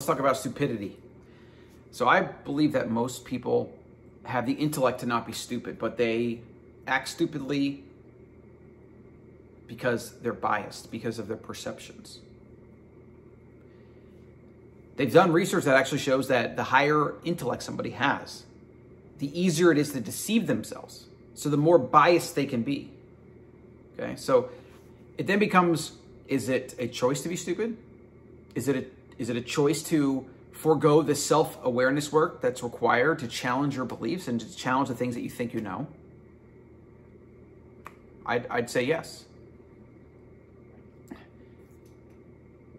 Let's talk about stupidity. So I believe that most people have the intellect to not be stupid, but they act stupidly because they're biased, because of their perceptions. They've done research that actually shows that the higher intellect somebody has, the easier it is to deceive themselves. So the more biased they can be. Okay, so it then becomes, is it a choice to be stupid? Is it a choice to forego the self-awareness work that's required to challenge your beliefs and to challenge the things that you think you know? I'd say yes.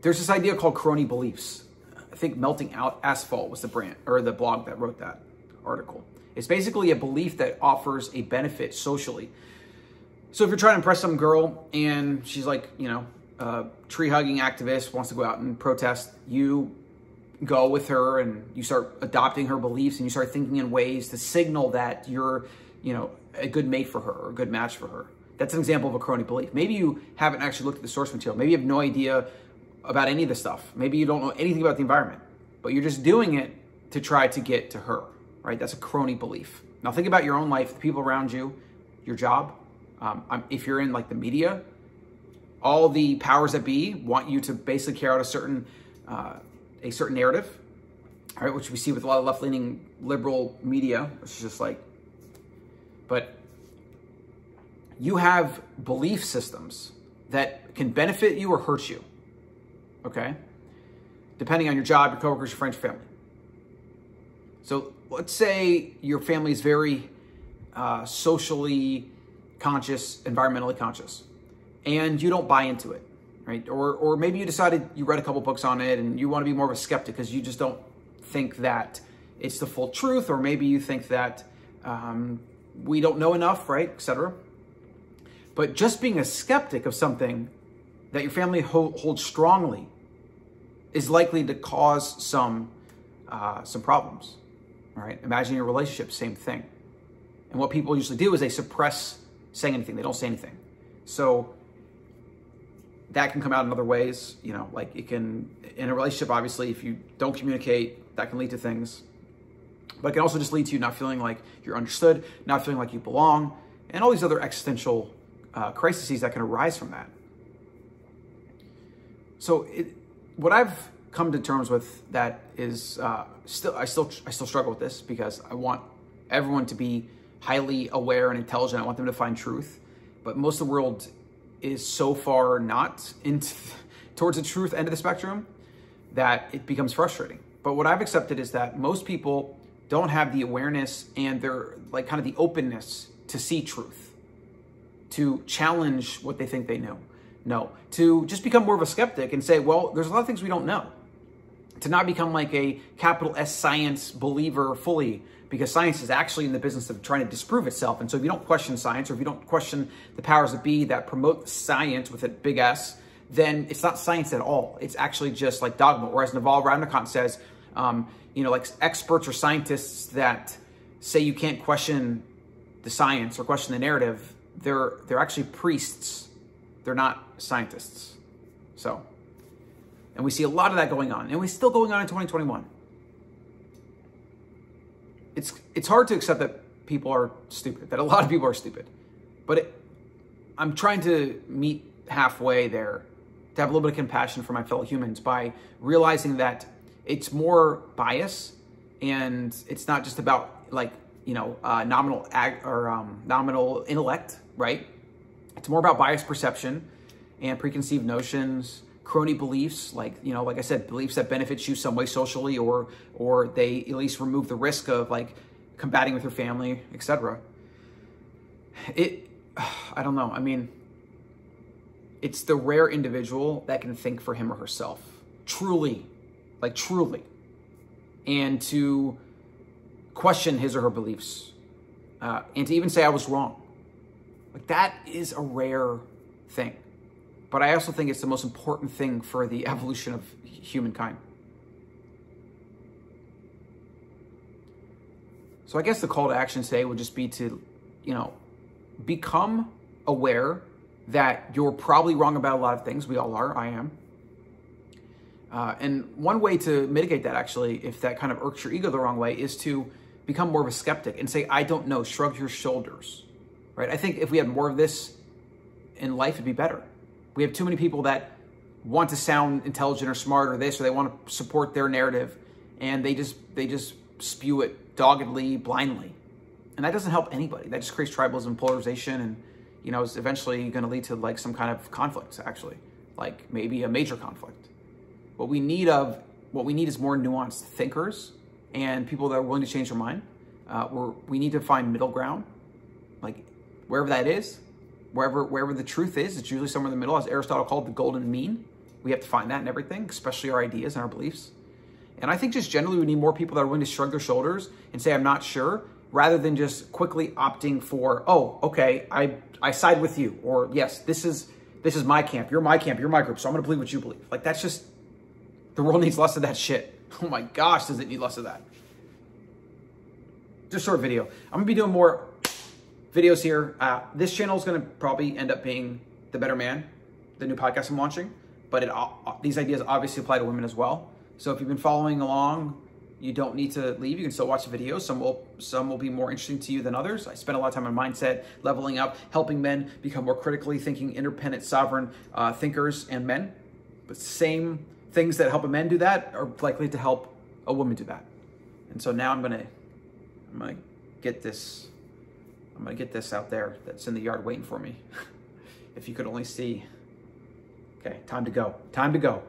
There's this idea called crony beliefs. I think Melting Out Asphalt was the brand or the blog that wrote that article. It's basically a belief that offers a benefit socially. So if you're trying to impress some girl and she's like, a tree-hugging activist, wants to go out and protest, you go with her and you start adopting her beliefs and you start thinking in ways to signal that you're, a good mate for her or a good match for her. That's an example of a crony belief. Maybe you haven't actually looked at the source material. Maybe you have no idea about any of this stuff. Maybe you don't know anything about the environment, but you're just doing it to try to get to her, right? That's a crony belief. Now think about your own life, the people around you, your job. If you're in like the media, all the powers that be want you to basically carry out a certain narrative, all right, which we see with a lot of left-leaning liberal media, which is just like, but you have belief systems that can benefit you or hurt you, okay? Depending on your job, your coworkers, your friends, your family. So let's say your family is very socially conscious, environmentally conscious, and you don't buy into it, right? Or maybe you decided you read a couple books on it and you want to be more of a skeptic because you just don't think that it's the full truth, or maybe you think that we don't know enough, right, etc. But just being a skeptic of something that your family holds strongly is likely to cause some problems, all right? Imagine your relationship, same thing. And what people usually do is they suppress saying anything. They don't say anything. So that can come out in other ways, like it can, in a relationship, obviously, if you don't communicate, that can lead to things. But it can also just lead to you not feeling like you're understood, not feeling like you belong, and all these other existential crises that can arise from that. So what I've come to terms with that is I still struggle with this because I want everyone to be highly aware and intelligent. I want them to find truth, but most of the world is so far not towards the truth end of the spectrum that it becomes frustrating. But what I've accepted is that most people don't have the awareness and they're like kind of the openness to see truth, to challenge what they think they know. No, to just become more of a skeptic and say, well, there's a lot of things we don't know. To not become like a capital S science believer fully, because science is actually in the business of trying to disprove itself. And so if you don't question science, or if you don't question the powers that be that promote science with a big S, then it's not science at all. It's actually just like dogma. Whereas Naval Ravikant says, like experts or scientists that say you can't question the science or question the narrative, they're actually priests. They're not scientists. So, and we see a lot of that going on, and it's still going on in 2021. It's hard to accept that people are stupid, that a lot of people are stupid. But I'm trying to meet halfway there, to have a little bit of compassion for my fellow humans by realizing that it's more bias, and it's not just about nominal intellect, right? It's more about biased perception and preconceived notions, crony beliefs, like I said, beliefs that benefit you some way socially, or they at least remove the risk of like combating with your family, etc. I don't know. I mean, it's the rare individual that can think for him or herself, truly, and to question his or her beliefs, and to even say I was wrong. Like that is a rare thing. But I also think it's the most important thing for the evolution of humankind. So I guess the call to action today would just be to, become aware that you're probably wrong about a lot of things. We all are. I am. And one way to mitigate that, actually, if that kind of irks your ego the wrong way, is to become more of a skeptic and say, I don't know, shrug your shoulders, right? I think if we had more of this in life, it'd be better. We have too many people that want to sound intelligent or smart or this, or they want to support their narrative, and they just spew it doggedly, blindly. And that doesn't help anybody. That just creates tribalism, polarization, and, you know, is eventually going to lead to like some kind of conflict, actually, like maybe a major conflict. What we need is more nuanced thinkers and people that are willing to change their mind. We need to find middle ground, like wherever that is, wherever the truth is. It's usually somewhere in the middle, as Aristotle called the golden mean. We have to find that in everything, especially our ideas and our beliefs. And I think just generally we need more people that are willing to shrug their shoulders and say, I'm not sure, rather than just quickly opting for, oh, okay, I side with you, or yes, this is my camp, you're my group, so I'm gonna believe what you believe. Like, that's just, the world needs less of that shit. Oh my gosh, does it need less of that. Just short video. I'm gonna be doing more videos here. This channel is gonna probably end up being The Better Man, the new podcast I'm launching, but these ideas obviously apply to women as well. So if you've been following along, you don't need to leave. You can still watch the videos. Some will be more interesting to you than others. I spend a lot of time on mindset, leveling up, helping men become more critically thinking, independent, sovereign thinkers and men. But same things that help a man do that are likely to help a woman do that. And so now I'm gonna get this out there that's in the yard waiting for me. If you could only see. Okay, time to go. Time to go.